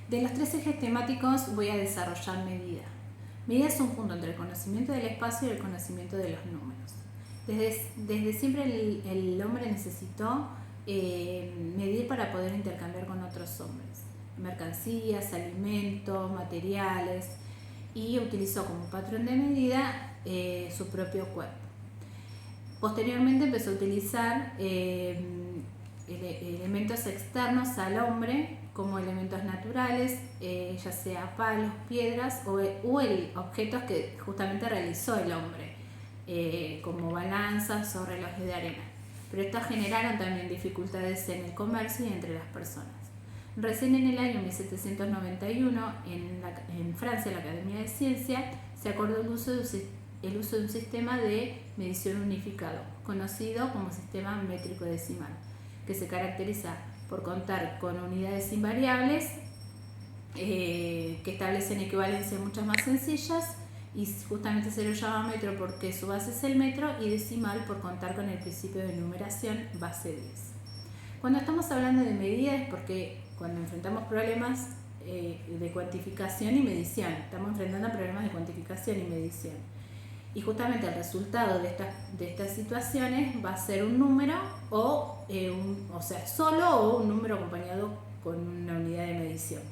De los 3 ejes temáticos voy a desarrollar medida. Medida es un punto entre el conocimiento del espacio y el conocimiento de los números. Desde siempre el hombre necesitó medir para poder intercambiar con otros hombres, mercancías, alimentos, materiales, y utilizó como patrón de medida su propio cuerpo. Posteriormente empezó a utilizar elementos externos al hombre como elementos naturales, ya sea palos, piedras o objetos que justamente realizó el hombre, como balanzas o relojes de arena. Pero estos generaron también dificultades en el comercio y entre las personas. Recién en el año 1791, en Francia, la Academia de Ciencias, se acordó el uso de un sistema de medición unificado, conocido como sistema métrico decimal, que se caracteriza por contar con unidades invariables que establecen equivalencias mucho más sencillas, y justamente se lo llama metro porque su base es el metro, y decimal por contar con el principio de numeración base 10. Cuando estamos hablando de medidas es porque cuando enfrentamos problemas de cuantificación y medición, estamos enfrentando problemas de cuantificación y medición. Y justamente el resultado de estas situaciones va a ser un número o sea, solo o un número acompañado con una unidad de medición.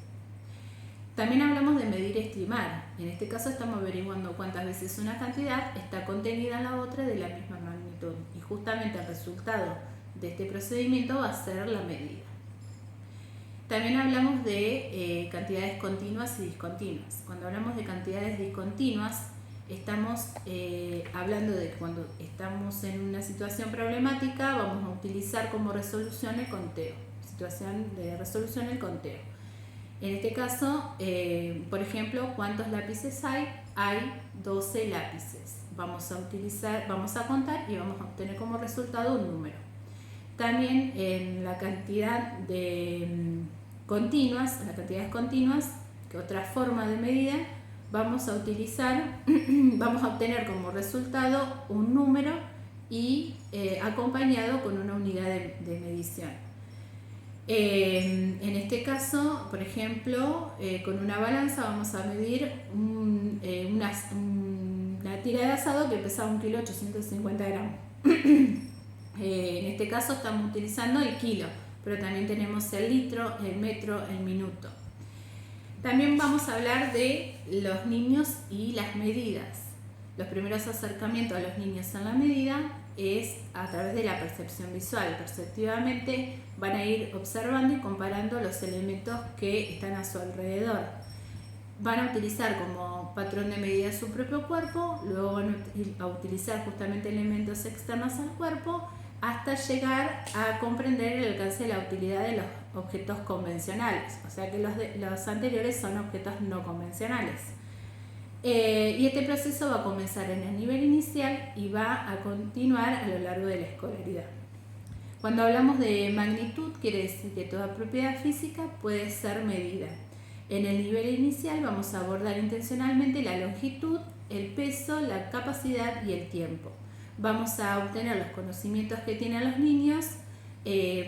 También hablamos de medir y estimar. En este caso estamos averiguando cuántas veces una cantidad está contenida en la otra de la misma magnitud. Y justamente el resultado de este procedimiento va a ser la medida. También hablamos de cantidades continuas y discontinuas. Cuando hablamos de cantidades discontinuas, estamos hablando de que cuando estamos en una situación problemática vamos a utilizar como resolución el conteo. Situación de resolución el conteo. En este caso, por ejemplo, ¿cuántos lápices hay? Hay 12 lápices. Vamos a contar y vamos a obtener como resultado un número. También en la cantidad de cantidades continuas, que otra forma de medida, vamos a obtener como resultado un número y acompañado con una unidad de medición. En este caso, por ejemplo, con una balanza vamos a medir una tira de asado que pesa 1,850 kg. En este caso estamos utilizando el kilo, pero también tenemos el litro, el metro, el minuto. También vamos a hablar de los niños y las medidas. Los primeros acercamientos a los niños en la medida es a través de la percepción visual. Perceptivamente van a ir observando y comparando los elementos que están a su alrededor. Van a utilizar como patrón de medida su propio cuerpo, luego van a utilizar justamente elementos externos al cuerpo, hasta llegar a comprender el alcance de la utilidad de los objetos convencionales, o sea que los anteriores son objetos no convencionales. Y este proceso va a comenzar en el nivel inicial y va a continuar a lo largo de la escolaridad. Cuando hablamos de magnitud, quiere decir que toda propiedad física puede ser medida. En el nivel inicial vamos a abordar intencionalmente la longitud, el peso, la capacidad y el tiempo. Vamos a obtener los conocimientos que tienen los niños,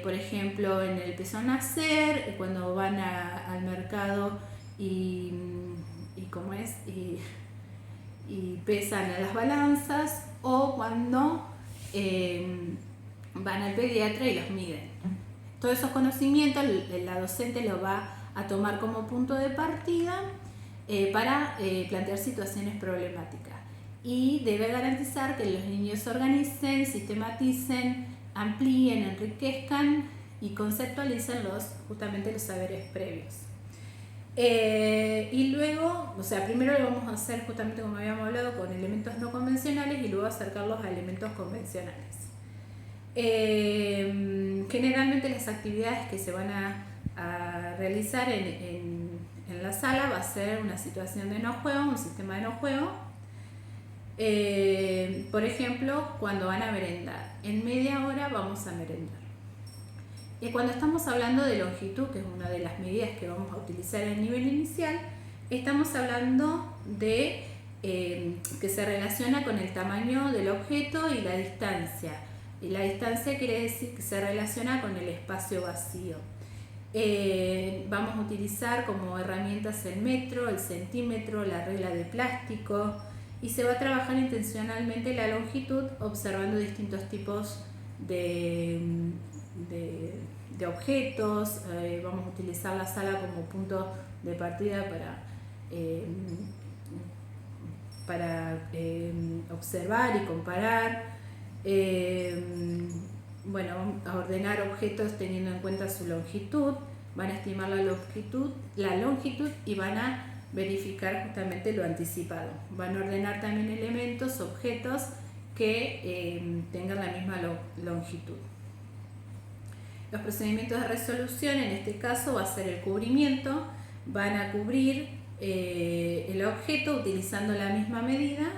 por ejemplo, en el peso al nacer, cuando van al mercado y pesan a las balanzas, o cuando van al pediatra y los miden. Todos esos conocimientos la docente los va a tomar como punto de partida para plantear situaciones problemáticas, y debe garantizar que los niños se organicen, sistematicen, amplíen, enriquezcan y conceptualicen justamente los saberes previos. Y luego, primero lo vamos a hacer justamente como habíamos hablado con elementos no convencionales y luego acercarlos a elementos convencionales. Generalmente las actividades que se van a realizar en la sala va a ser una situación de no juego, un sistema de no juego. Por ejemplo, cuando van a merendar, en media hora vamos a merendar. Cuando estamos hablando de longitud, que es una de las medidas que vamos a utilizar en el nivel inicial, estamos hablando de que se relaciona con el tamaño del objeto y la distancia. Y la distancia quiere decir que se relaciona con el espacio vacío. Vamos a utilizar como herramientas el metro, el centímetro, la regla de plástico, y se va a trabajar intencionalmente la longitud observando distintos tipos de objetos. Vamos a utilizar la sala como punto de partida para observar y comparar. Bueno, vamos a ordenar objetos teniendo en cuenta su longitud, van a estimar la longitud y van a verificar justamente lo anticipado. Van a ordenar también elementos, objetos que tengan la misma longitud. Los procedimientos de resolución en este caso va a ser el cubrimiento. Van a cubrir el objeto utilizando la misma medida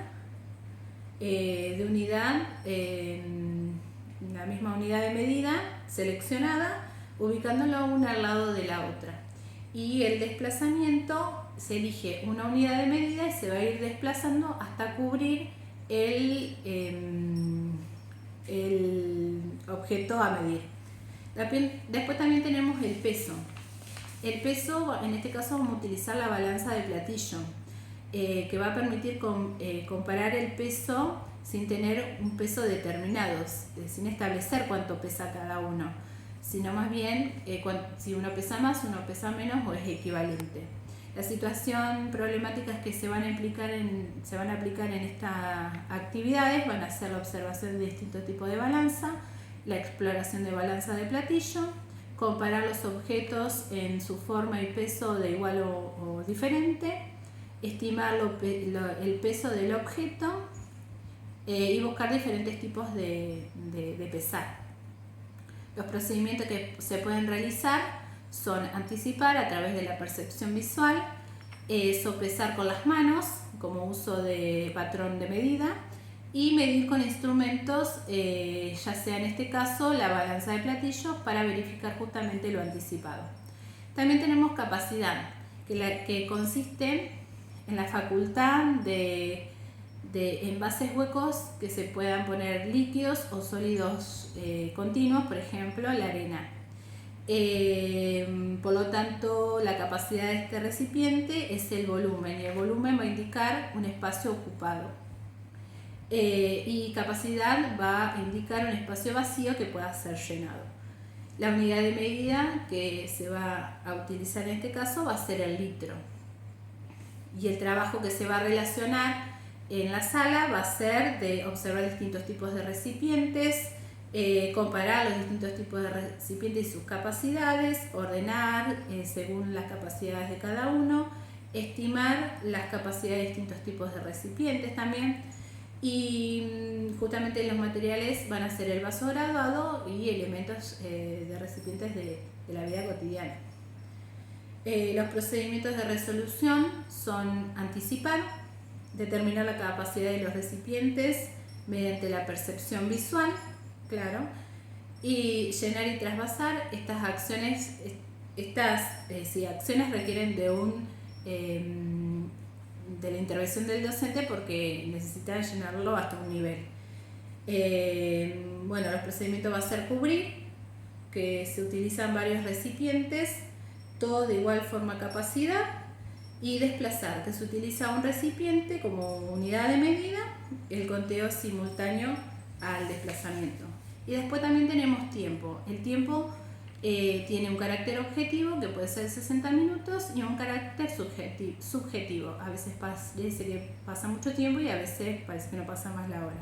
de unidad, la misma unidad de medida seleccionada, ubicándola una al lado de la otra. Y el desplazamiento, se elige una unidad de medida y se va a ir desplazando hasta cubrir el objeto a medir. Después también tenemos el peso. El peso, en este caso vamos a utilizar la balanza de platillo, que va a permitir comparar el peso sin tener un peso determinado, sin establecer cuánto pesa cada uno, sino más bien si uno pesa más, uno pesa menos o es equivalente. La situación problemáticas que se van a aplicar en estas actividades van a ser la observación de distintos tipos de balanza, la exploración de balanza de platillo, comparar los objetos en su forma y peso de igual o diferente, estimar el peso del objeto y buscar diferentes tipos de pesar. Los procedimientos que se pueden realizar son anticipar a través de la percepción visual, sopesar con las manos como uso de patrón de medida y medir con instrumentos, ya sea en este caso la balanza de platillos, para verificar justamente lo anticipado. También tenemos capacidad, que consiste en la facultad de envases huecos que se puedan poner líquidos o sólidos continuos, por ejemplo la arena. Por lo tanto, la capacidad de este recipiente es el volumen, y el volumen va a indicar un espacio ocupado. Y capacidad va a indicar un espacio vacío que pueda ser llenado. La unidad de medida que se va a utilizar en este caso va a ser el litro. Y el trabajo que se va a relacionar en la sala va a ser de observar distintos tipos de recipientes, comparar los distintos tipos de recipientes y sus capacidades, ordenar según las capacidades de cada uno, estimar las capacidades de distintos tipos de recipientes también. Y justamente los materiales van a ser el vaso graduado y elementos de recipientes de la vida cotidiana. Los procedimientos de resolución son anticipar, determinar la capacidad de los recipientes mediante la percepción visual, claro, y llenar y trasvasar. Estas acciones requieren de la intervención del docente porque necesitan llenarlo hasta un nivel. Bueno, los procedimientos va a ser cubrir, que se utilizan varios recipientes, todo de igual forma capacidad, y desplazar, que se utiliza un recipiente como unidad de medida, el conteo simultáneo al desplazamiento. Y después también tenemos tiempo. El tiempo tiene un carácter objetivo, que puede ser 60 minutos, y un carácter subjetivo. A veces dice que pasa mucho tiempo y a veces parece que no pasa más la hora.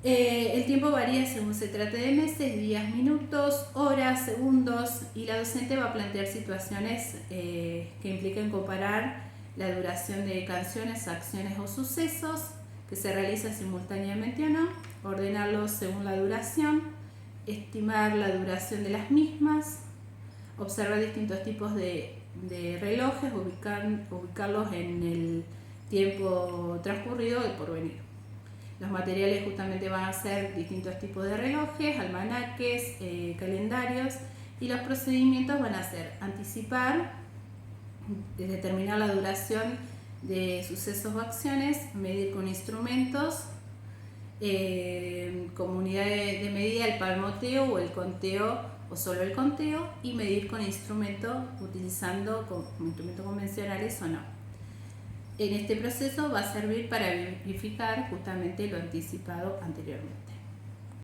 El tiempo varía según se trate de meses, días, minutos, horas, segundos, y la docente va a plantear situaciones que impliquen comparar la duración de canciones, acciones o sucesos que se realizan simultáneamente o no, ordenarlos según la duración, estimar la duración de las mismas, observar distintos tipos de relojes, ubicarlos en el tiempo transcurrido y por venir. Los materiales justamente van a ser distintos tipos de relojes, almanaques, calendarios, y los procedimientos van a ser anticipar, determinar la duración de sucesos o acciones, medir con instrumentos, como unidad de medida el palmoteo o el conteo o solo el conteo, y medir con instrumentos utilizando como instrumentos convencionales o no. En este proceso va a servir para verificar justamente lo anticipado anteriormente.